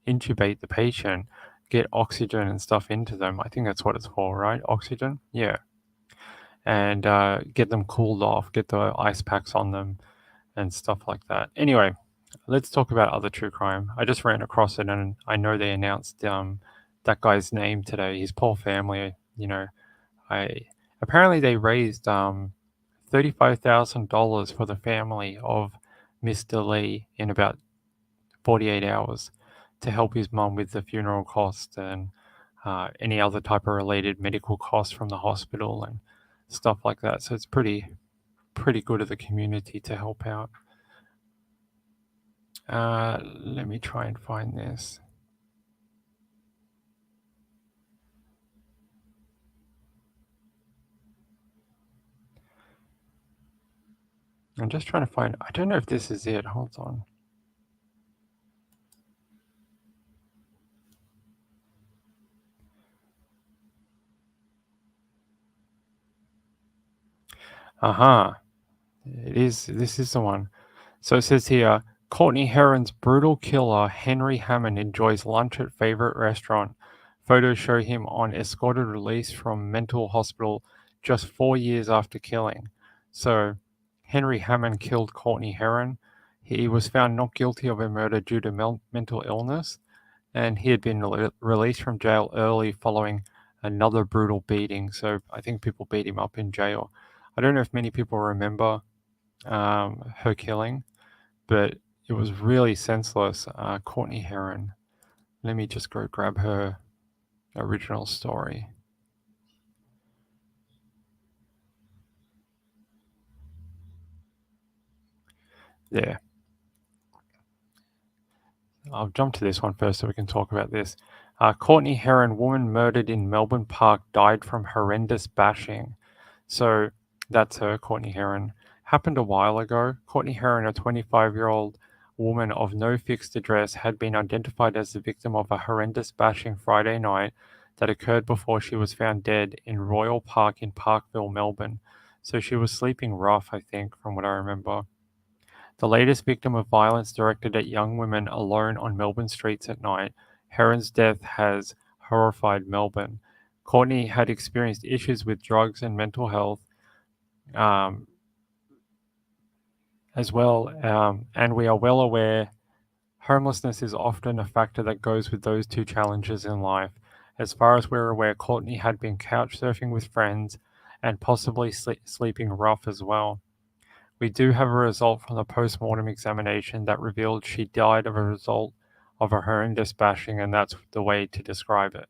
intubate the patient, get oxygen and stuff into them. I think that's what it's for, right? Oxygen? Yeah. And get them cooled off, get the ice packs on them and stuff like that. Anyway, let's talk about other true crime. I just ran across it and I know they announced that guy's name today. His poor family, apparently they raised $35,000 for the family of Mr. Lee in about 48 hours to help his mum with the funeral costs and any other type of related medical costs from the hospital and stuff like that. So it's pretty good of the community to help out. Let me try and find this. I'm just trying to find, I don't know if this is it. Hold on. This is the one. So it says here, Courtney Heron's brutal killer, Henry Hammond, enjoys lunch at favorite restaurant. Photos show him on escorted release from mental hospital just 4 years after killing. So Henry Hammond killed Courtney Heron. He was found not guilty of a murder due to mental illness, and he had been released from jail early following another brutal beating. So I think people beat him up in jail. I don't know if many people remember her killing, but it was really senseless. Courtney Heron. Let me just go grab her original story. There. I'll jump to this one first so we can talk about this. Courtney Heron, woman murdered in Melbourne Park, died from horrendous bashing. So that's her, Courtney Heron. Happened a while ago. Courtney Heron, a 25-year-old woman of no fixed address, had been identified as the victim of a horrendous bashing Friday night that occurred before she was found dead in Royal Park in Parkville, Melbourne. So she was sleeping rough, I think, from what I remember. The latest victim of violence directed at young women alone on Melbourne streets at night, Heron's death has horrified Melbourne. Courtney had experienced issues with drugs and mental health as well, and we are well aware homelessness is often a factor that goes with those two challenges in life. As far as we're aware, Courtney had been couch surfing with friends and possibly sleeping rough as well. We do have a result from the post-mortem examination that revealed she died of a result of a horrendous bashing, and that's the way to describe it.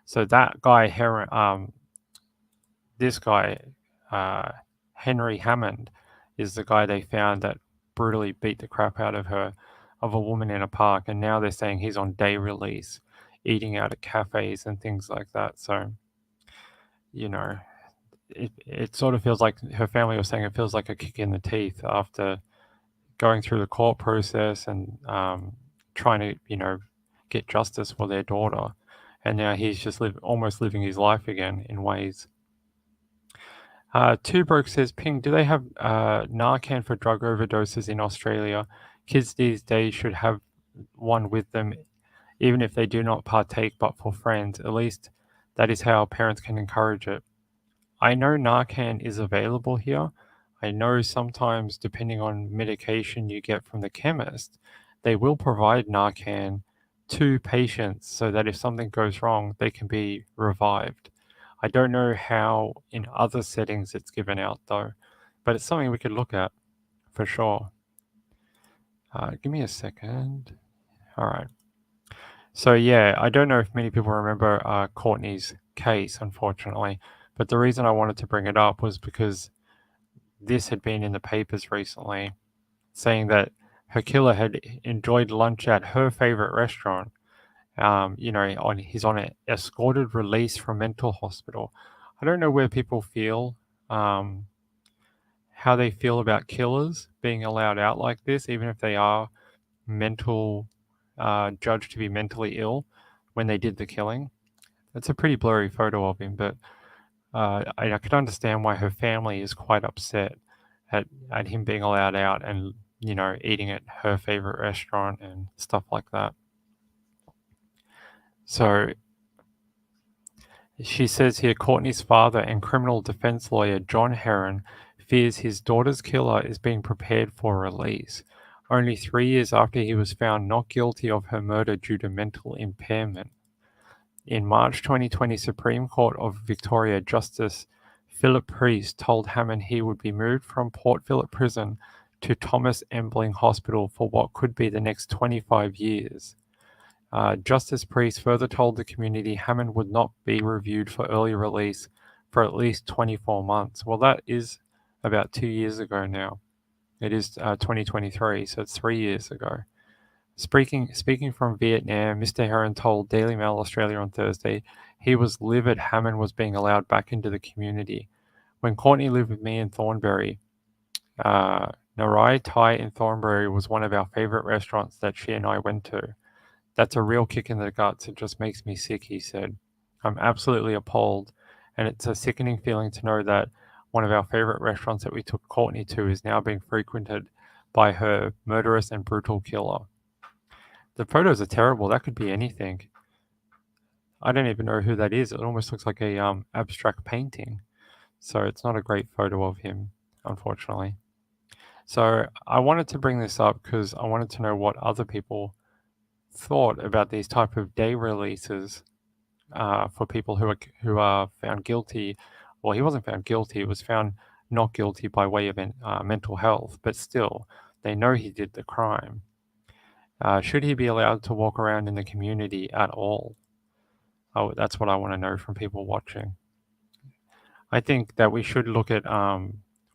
So that guy, Henry Hammond, is the guy they found that brutally beat the crap out of a woman in a park, and now they're saying he's on day release, eating out at cafes and things like that. So, it sort of feels like her family was saying it feels like a kick in the teeth after going through the court process and trying to, get justice for their daughter. And now he's just almost living his life again in ways. Two Broke says, Ping, do they have Narcan for drug overdoses in Australia? Kids these days should have one with them, even if they do not partake, but for friends. At least that is how parents can encourage it. I know Narcan is available here. I know sometimes, depending on medication you get from the chemist, they will provide Narcan to patients so that if something goes wrong, they can be revived. I don't know how in other settings it's given out though, but it's something we could look at for sure. Give me a second. All right. So yeah, I don't know if many people remember Courtney's case, unfortunately, but the reason I wanted to bring it up was because this had been in the papers recently, saying that her killer had enjoyed lunch at her favorite restaurant. He's on an escorted release from mental hospital. I don't know where people feel, how they feel about killers being allowed out like this, even if they are judged to be mentally ill when they did the killing. It's a pretty blurry photo of him, but I can understand why her family is quite upset at him being allowed out and, eating at her favorite restaurant and stuff like that. So she says here, Courtney's father and criminal defense lawyer John Heron fears his daughter's killer is being prepared for release, only 3 years after he was found not guilty of her murder due to mental impairment. In March 2020, Supreme Court of Victoria Justice Philip Priest told Hammond he would be moved from Port Phillip Prison to Thomas Embling Hospital for what could be the next 25 years. Justice Priest further told the community Hammond would not be reviewed for early release for at least 24 months. Well, that is about 2 years ago now. It is 2023, so it's 3 years ago. Speaking from Vietnam, Mr. Heron told Daily Mail Australia on Thursday he was livid Hammond was being allowed back into the community. When Courtney lived with me in Thornbury, Narai Thai in Thornbury was one of our favourite restaurants that she and I went to. That's a real kick in the guts. It just makes me sick, he said. I'm absolutely appalled, and it's a sickening feeling to know that one of our favourite restaurants that we took Courtney to is now being frequented by her murderous and brutal killer. The photos are terrible. That could be anything. I don't even know who that is. It almost looks like a abstract painting. So it's not a great photo of him, unfortunately. So I wanted to bring this up because I wanted to know what other people thought about these type of day releases for people who are found guilty. Well, he wasn't found guilty. He was found not guilty by way of mental health, but still, they know he did the crime. Should he be allowed to walk around in the community at all? That's what I want to know from people watching. I think that we should look at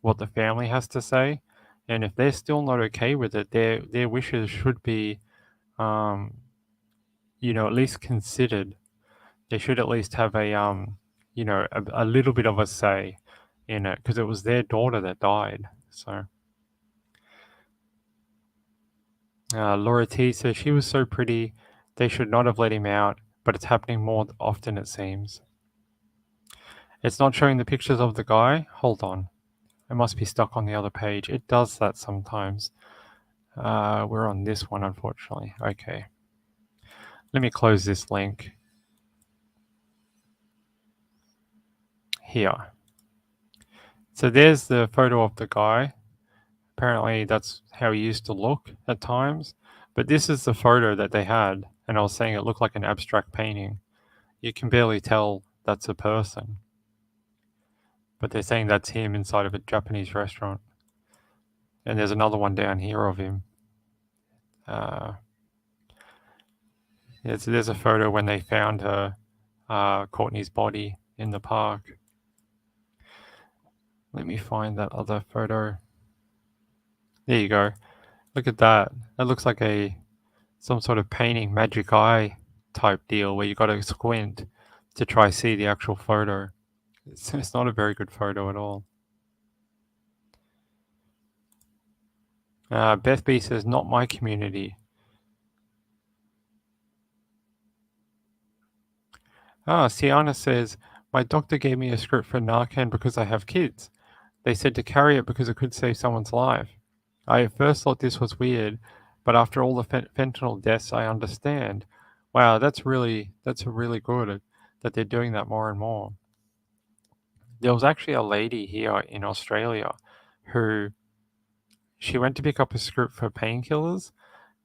what the family has to say, and if they're still not okay with it, their wishes should be, at least considered. They should at least have a little bit of a say in it, because it was their daughter that died. So. Laura T says she was so pretty, they should not have let him out, but it's happening more often, it seems. It's not showing the pictures of the guy. Hold on. It must be stuck on the other page. It does that sometimes. We're on this one, unfortunately. Okay. Let me close this link. Here. So there's the photo of the guy. Apparently that's how he used to look at times. But this is the photo that they had, and I was saying it looked like an abstract painting. You can barely tell that's a person. But they're saying that's him inside of a Japanese restaurant. And there's another one down here of him. So there's a photo when they found her, Courtney's body in the park. Let me find that other photo. There you go. Look at that. That looks like some sort of painting, magic eye type deal where you got to squint to try see the actual photo. It's not a very good photo at all. Beth B says, not my community. Sienna says, my doctor gave me a script for Narcan because I have kids. They said to carry it because it could save someone's life. I at first thought this was weird, but after all the fentanyl deaths, I understand. Wow, that's really good that they're doing that more and more. There was actually a lady here in Australia who she went to pick up a script for painkillers,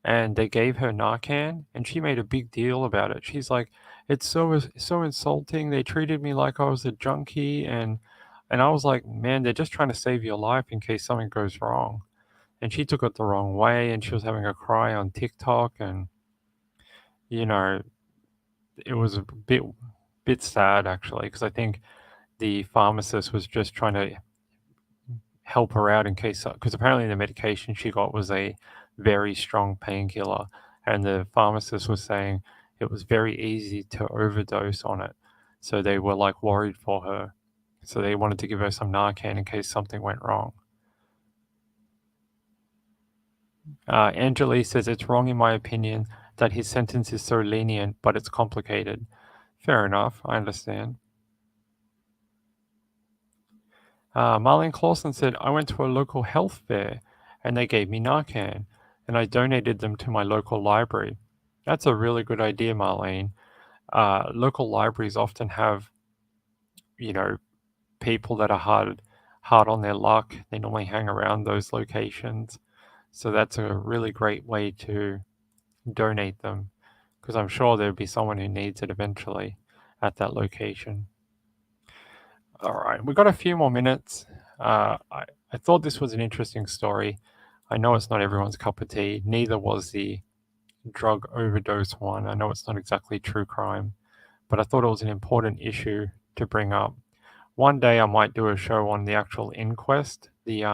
and they gave her Narcan, and she made a big deal about it. She's like, it's so insulting. They treated me like I was a junkie, and I was like, man, they're just trying to save your life in case something goes wrong. And she took it the wrong way, and she was having a cry on TikTok, and it was a bit sad actually, because I think the pharmacist was just trying to help her out in case, because apparently the medication she got was a very strong painkiller, and the pharmacist was saying it was very easy to overdose on it. So they were like worried for her. So they wanted to give her some Narcan in case something went wrong. Angeli says it's wrong in my opinion that his sentence is so lenient, but it's complicated. Fair enough, I understand. Marlene Clausen said, I went to a local health fair and they gave me Narcan and I donated them to my local library. That's a really good idea, Marlene. Local libraries often have, people that are hard on their luck. They normally hang around those locations. So that's a really great way to donate them, because I'm sure there'll be someone who needs it eventually at that location. All right, we've got a few more minutes. I thought this was an interesting story. I know it's not everyone's cup of tea. Neither was the drug overdose one. I know it's not exactly true crime, but I thought it was an important issue to bring up. One day I might do a show on the actual inquest, the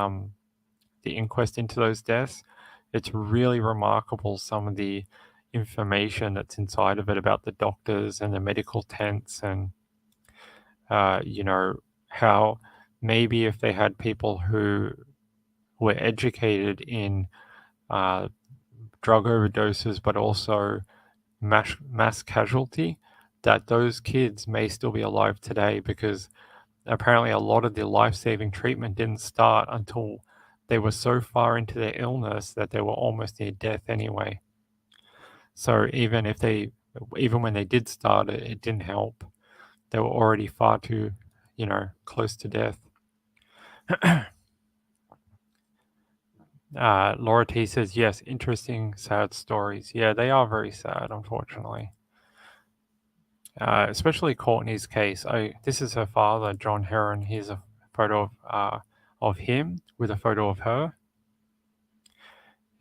inquest into those deaths. It's really remarkable, some of the information that's inside of it about the doctors and the medical tents, and how maybe if they had people who were educated in drug overdoses but also mass casualty, that those kids may still be alive today, because apparently a lot of the life-saving treatment didn't start until they were so far into their illness that they were almost near death anyway. So even when they did start it, it didn't help. They were already far too, close to death. Laura T says, yes, interesting, sad stories. Yeah, they are very sad, unfortunately. Especially Courtney's case. This is her father, John Heron. Here's a photo of him with a photo of her.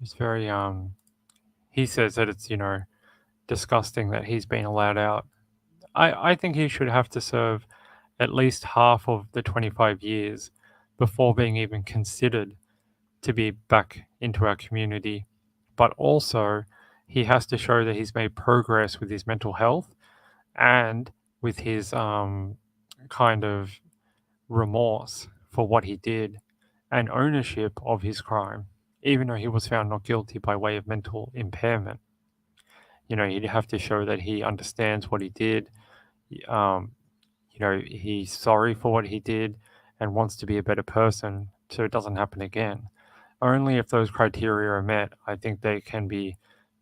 It's very he says that it's disgusting that he's been allowed out. I think he should have to serve at least half of the 25 years before being even considered to be back into our community. But also, he has to show that he's made progress with his mental health and with his kind of remorse for what he did and ownership of his crime, even though he was found not guilty by way of mental impairment. He'd have to show that he understands what he did. He's sorry for what he did and wants to be a better person so it doesn't happen again. Only if those criteria are met, I think they can be,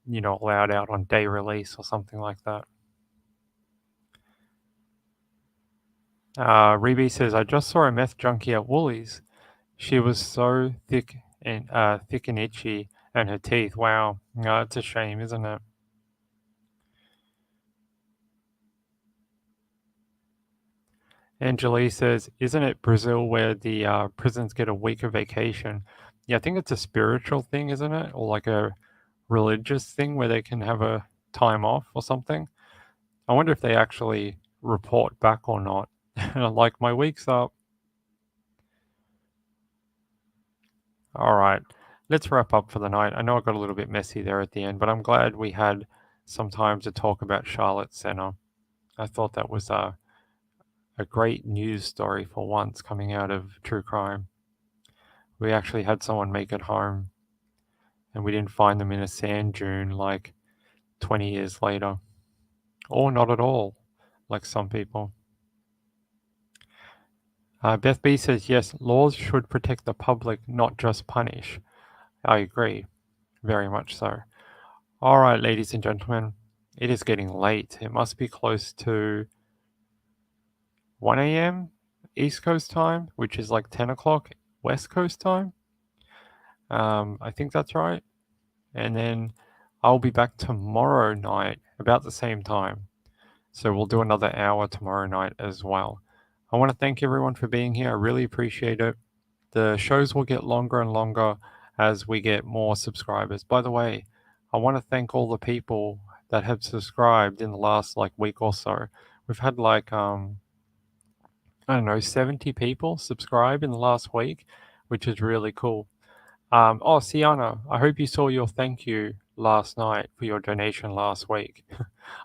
allowed out on day release or something like that. Rebe says, I just saw a meth junkie at Woolies. She was so thick and itchy, and her teeth. Wow, no, it's a shame, isn't it? Angeli says, isn't it Brazil where the prisons get a week of vacation? Yeah, I think it's a spiritual thing, isn't it? Or like a religious thing where they can have a time off or something. I wonder if they actually report back or not. Like, my week's up. All right, let's wrap up for the night. I know I got a little bit messy there at the end, but I'm glad we had some time to talk about Charlotte Sena. I thought that was a great news story for once coming out of true crime. We actually had someone make it home, and we didn't find them in a sand dune like 20 years later. Or not at all, like some people. Beth B says, yes, laws should protect the public, not just punish. I agree, very much so. All right, ladies and gentlemen, it is getting late. It must be close to 1 a.m. East Coast time, which is like 10 o'clock West Coast time. I think that's right. And then I'll be back tomorrow night about the same time. So we'll do another hour tomorrow night as well. I want to thank everyone for being here. I really appreciate it. The shows will get longer and longer as we get more subscribers. By the way, I want to thank all the people that have subscribed in the last week or so. We've had 70 people subscribe in the last week, which is really cool. Oh, Sienna, I hope you saw your thank you last night for your donation last week.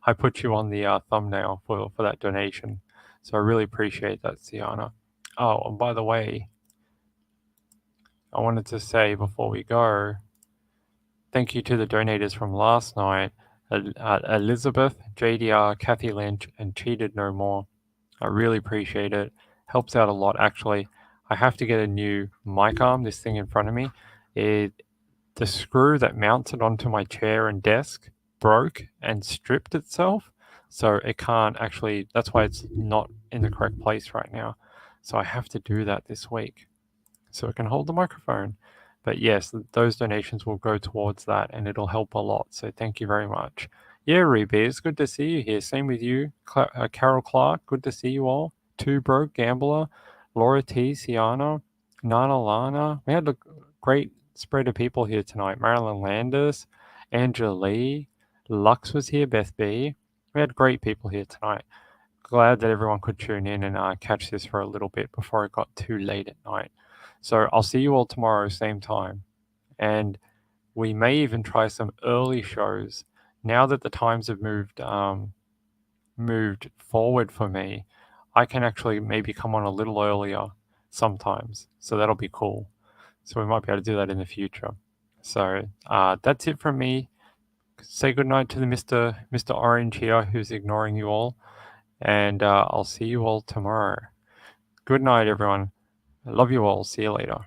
I put you on the thumbnail for that donation. So I really appreciate that, Sienna. Oh, and by the way, I wanted to say before we go, thank you to the donators from last night, Elizabeth, JDR, Kathy Lynch, and Cheated No More. I really appreciate it. Helps out a lot, actually. I have to get a new mic arm, this thing in front of me. The screw that mounts it onto my chair and desk broke and stripped itself. So it can't actually, that's why it's not in the correct place right now. So I have to do that this week so it can hold the microphone. But yes, those donations will go towards that and it'll help a lot. So thank you very much. Yeah, Rebeers, good to see you here. Same with you. Carol Clark, good to see you all. Two Broke Gambler, Laura T, Siana, Nana Lana. We had a great spread of people here tonight. Marilyn Landis, Angela Lee, Lux was here, Beth B. We had great people here tonight. Glad that everyone could tune in and catch this for a little bit before it got too late at night. So I'll see you all tomorrow, same time. And we may even try some early shows. Now that the times have moved forward for me, I can actually maybe come on a little earlier sometimes. So that'll be cool. So we might be able to do that in the future. So that's it from me. Say goodnight to the Mr. Orange here who's ignoring you all. And I'll see you all tomorrow. Good night, everyone. I love you all. See you later.